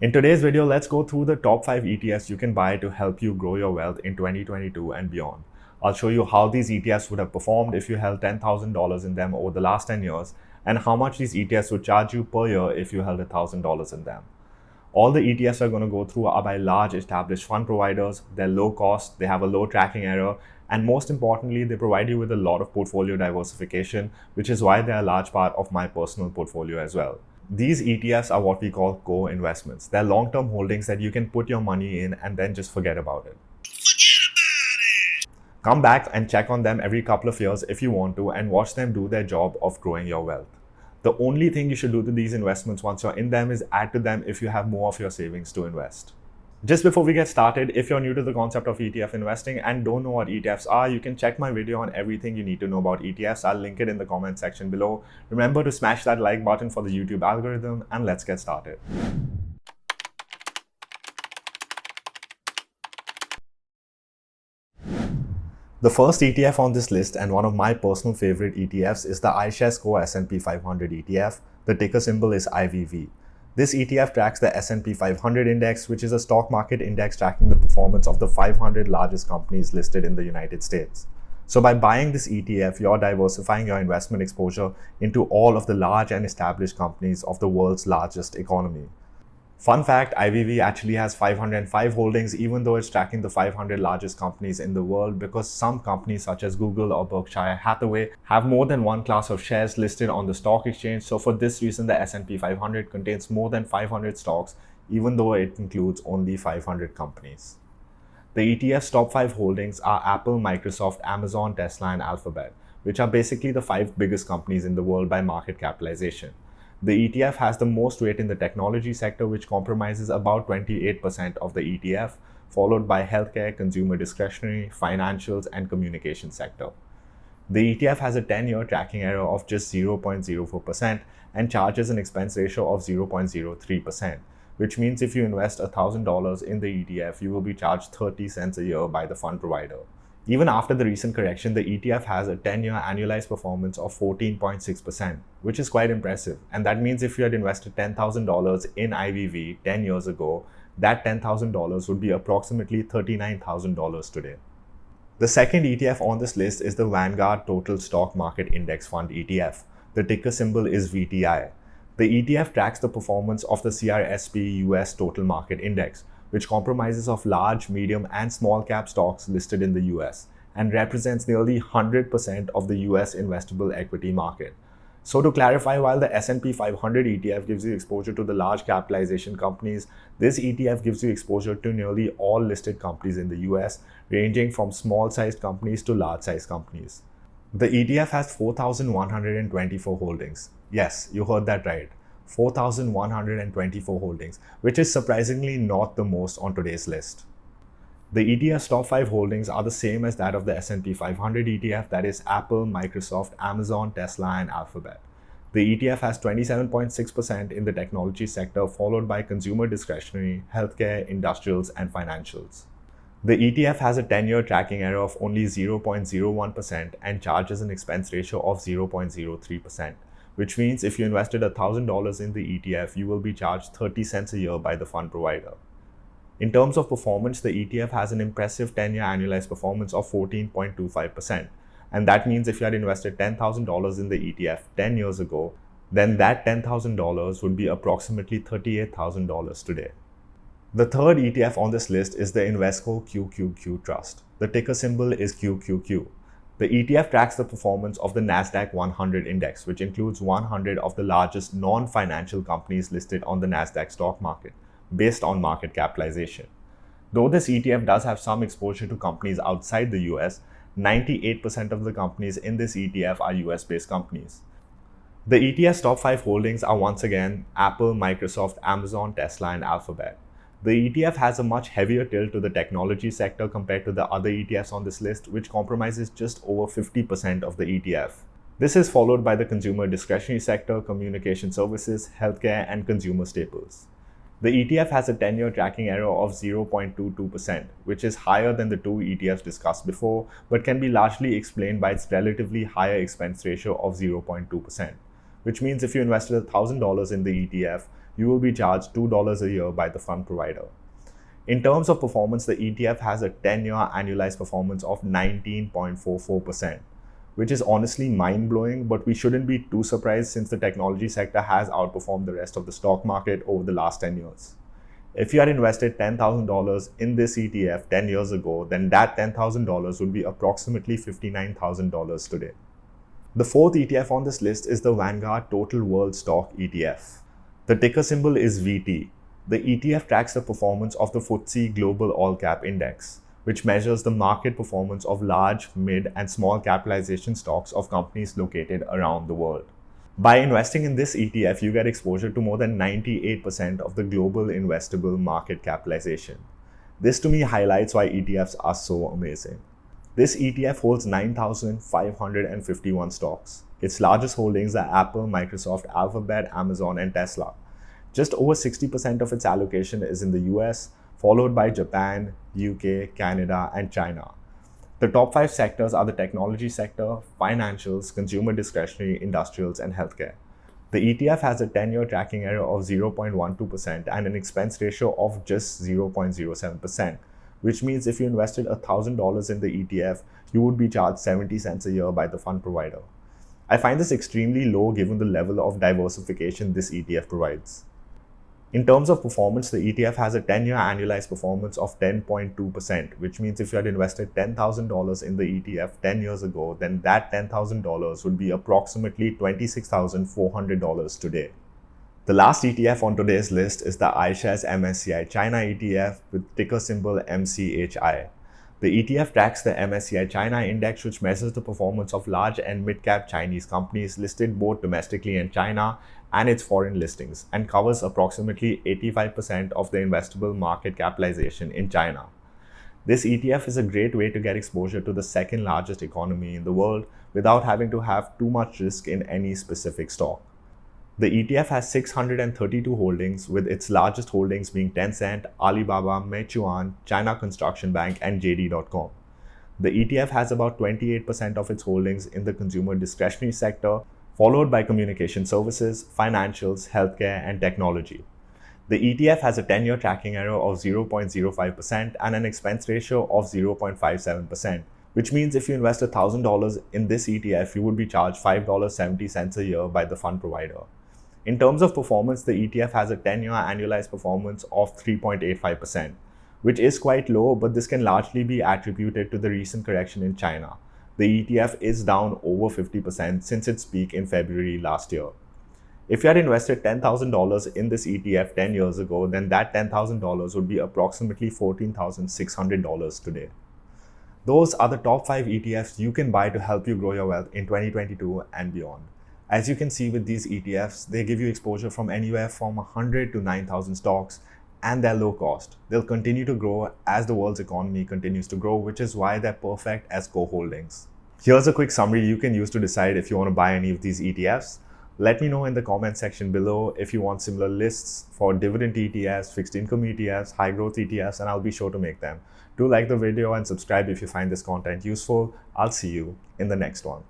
In today's video, let's go through the top 5 ETFs you can buy to help you grow your wealth in 2022 and beyond. I'll show you how these ETFs would have performed if you held $10,000 in them over the last 10 years and how much these ETFs would charge you per year if you held $1,000 in them. All the ETFs are going to go through are by large established fund providers. They're low cost, they have a low tracking error, and most importantly, they provide you with a lot of portfolio diversification, which is why they're a large part of my personal portfolio as well. These ETFs are what we call core investments. They're long-term holdings that you can put your money in and then just forget about it. Come back and check on them every couple of years if you want to and watch them do their job of growing your wealth. The only thing you should do to these investments once you're in them is add to them if you have more of your savings to invest. Just before we get started, if you're new to the concept of ETF investing and don't know what ETFs are, you can check my video on everything you need to know about ETFs. I'll link it in the comment section below. Remember to smash that like button for the YouTube algorithm, and let's get started. The first ETF on this list, and one of my personal favorite ETFs, is the iShares Core S&P 500 ETF. The ticker symbol is IVV. This ETF tracks the S&P 500 index, which is a stock market index tracking the performance of the 500 largest companies listed in the United States. So by buying this ETF, you're diversifying your investment exposure into all of the large and established companies of the world's largest economy. Fun fact, IVV actually has 505 holdings, even though it's tracking the 500 largest companies in the world, because some companies such as Google or Berkshire Hathaway have more than one class of shares listed on the stock exchange. So for this reason, the S&P 500 contains more than 500 stocks, even though it includes only 500 companies. The ETF's top 5 holdings are Apple, Microsoft, Amazon, Tesla, and Alphabet, which are basically the 5 biggest companies in the world by market capitalization. The ETF has the most weight in the technology sector, which comprises about 28% of the ETF, followed by healthcare, consumer discretionary, financials, and communication sector. The ETF has a 10-year tracking error of just 0.04% and charges an expense ratio of 0.03%, which means if you invest $1,000 in the ETF, you will be charged 30 cents a year by the fund provider. Even after the recent correction, the ETF has a 10-year annualized performance of 14.6%, which is quite impressive. And that means if you had invested $10,000 in IVV 10 years ago, that $10,000 would be approximately $39,000 today. The second ETF on this list is the Vanguard Total Stock Market Index Fund ETF. The ticker symbol is VTI. The ETF tracks the performance of the CRSP US Total Market Index, which comprises of large, medium, and small cap stocks listed in the US and represents nearly 100% of the US investable equity market. So to clarify, while the S&P 500 ETF gives you exposure to the large capitalization companies, this ETF gives you exposure to nearly all listed companies in the US, ranging from small-sized companies to large-sized companies. The ETF has 4,124 holdings. Yes, you heard that right. 4,124 holdings, which is surprisingly not the most on today's list. The ETF's top 5 holdings are the same as that of the S&P 500 ETF, that is Apple, Microsoft, Amazon, Tesla, and Alphabet. The ETF has 27.6% in the technology sector, followed by consumer discretionary, healthcare, industrials, and financials. The ETF has a 10-year tracking error of only 0.01% and charges an expense ratio of 0.03%. Which means if you invested $1,000 in the ETF, you will be charged 30 cents a year by the fund provider. In terms of performance, the ETF has an impressive 10-year annualized performance of 14.25%. And that means if you had invested $10,000 in the ETF 10 years ago, then that $10,000 would be approximately $38,000 today. The third ETF on this list is the Invesco QQQ Trust. The ticker symbol is QQQ. The ETF tracks the performance of the NASDAQ 100 index, which includes 100 of the largest non-financial companies listed on the NASDAQ stock market, based on market capitalization. Though this ETF does have some exposure to companies outside the US, 98% of the companies in this ETF are US-based companies. The ETF's top 5 holdings are once again Apple, Microsoft, Amazon, Tesla, and Alphabet. The ETF has a much heavier tilt to the technology sector compared to the other ETFs on this list, which comprises just over 50% of the ETF. This is followed by the consumer discretionary sector, communication services, healthcare, and consumer staples. The ETF has a 10-year tracking error of 0.22%, which is higher than the 2 ETFs discussed before, but can be largely explained by its relatively higher expense ratio of 0.2%. Which means if you invested $1,000 in the ETF, you will be charged $2 a year by the fund provider. In terms of performance, the ETF has a 10-year annualized performance of 19.44%, which is honestly mind-blowing, but we shouldn't be too surprised since the technology sector has outperformed the rest of the stock market over the last 10 years. If you had invested $10,000 in this ETF 10 years ago, then that $10,000 would be approximately $59,000 today. The fourth ETF on this list is the Vanguard Total World Stock ETF. The ticker symbol is VT. The ETF tracks the performance of the FTSE Global All Cap Index, which measures the market performance of large, mid, and small capitalization stocks of companies located around the world. By investing in this ETF, you get exposure to more than 98% of the global investable market capitalization. This to me highlights why ETFs are so amazing. This ETF holds 9,551 stocks. Its largest holdings are Apple, Microsoft, Alphabet, Amazon, and Tesla. Just over 60% of its allocation is in the US, followed by Japan, UK, Canada, and China. The top 5 sectors are the technology sector, financials, consumer discretionary, industrials, and healthcare. The ETF has a 10-year tracking error of 0.12% and an expense ratio of just 0.07%, which means if you invested $1,000 in the ETF, you would be charged 70 cents a year by the fund provider. I find this extremely low given the level of diversification this ETF provides. In terms of performance, the ETF has a 10-year annualized performance of 10.2%, which means if you had invested $10,000 in the ETF 10 years ago, then that $10,000 would be approximately $26,400 today. The last ETF on today's list is the iShares MSCI China ETF with ticker symbol MCHI. The ETF tracks the MSCI China Index, which measures the performance of large and mid-cap Chinese companies listed both domestically in China and its foreign listings, and covers approximately 85% of the investable market capitalization in China. This ETF is a great way to get exposure to the second largest economy in the world without having to have too much risk in any specific stock. The ETF has 632 holdings, with its largest holdings being Tencent, Alibaba, Meituan, China Construction Bank, and JD.com. The ETF has about 28% of its holdings in the consumer discretionary sector, followed by communication services, financials, healthcare, and technology. The ETF has a 10-year tracking error of 0.05% and an expense ratio of 0.57%, which means if you invest $1,000 in this ETF, you would be charged $5.70 a year by the fund provider. In terms of performance, the ETF has a 10-year annualized performance of 3.85%, which is quite low, but this can largely be attributed to the recent correction in China. The ETF is down over 50% since its peak in February last year. If you had invested $10,000 in this ETF 10 years ago, then that $10,000 would be approximately $14,600 today. Those are the top 5 ETFs you can buy to help you grow your wealth in 2022 and beyond. As you can see with these ETFs, they give you exposure from anywhere from 100 to 9,000 stocks, and they're low cost. They'll continue to grow as the world's economy continues to grow, which is why they're perfect as co-holdings. Here's a quick summary you can use to decide if you want to buy any of these ETFs. Let me know in the comment section below if you want similar lists for dividend ETFs, fixed income ETFs, high growth ETFs, and I'll be sure to make them. Do like the video and subscribe if you find this content useful. I'll see you in the next one.